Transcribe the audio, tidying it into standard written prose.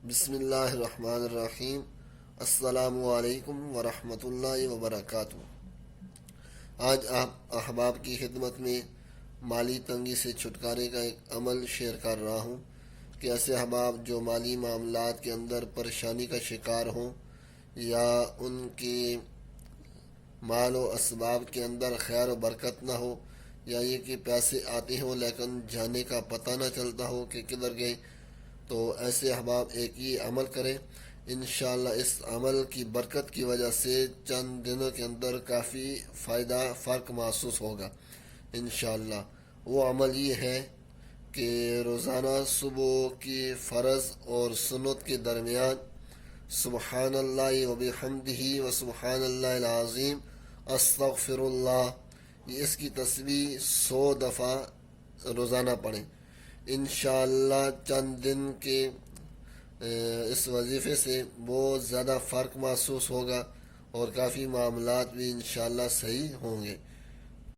بسم اللہ الرحمن الرحیم۔ السلام علیکم ورحمۃ اللہ وبرکاتہ۔ آج آپ احباب کی خدمت میں مالی تنگی سے چھٹکارے کا ایک عمل شیئر کر رہا ہوں کہ ایسے احباب جو مالی معاملات کے اندر پریشانی کا شکار ہوں یا ان کے مال و اسباب کے اندر خیر و برکت نہ ہو، یا یہ کہ پیسے آتے ہوں لیکن جانے کا پتہ نہ چلتا ہو کہ کدھر گئے، تو ایسے احباب ایک ہی عمل کریں۔ انشاءاللہ اس عمل کی برکت کی وجہ سے چند دنوں کے اندر کافی فائدہ فرق محسوس ہوگا انشاءاللہ۔ وہ عمل یہ ہے کہ روزانہ صبح کی فرض اور سنت کے درمیان سبحان اللہ و بحمدہ و سبحان اللہ العظیم استغفر اللہ، یہ اس کی تسبیح 100 دفعہ روزانہ پڑھیں۔ انشاءاللہ چند دن کے اس وظیفے سے بہت زیادہ فرق محسوس ہوگا اور کافی معاملات بھی انشاءاللہ صحیح ہوں گے۔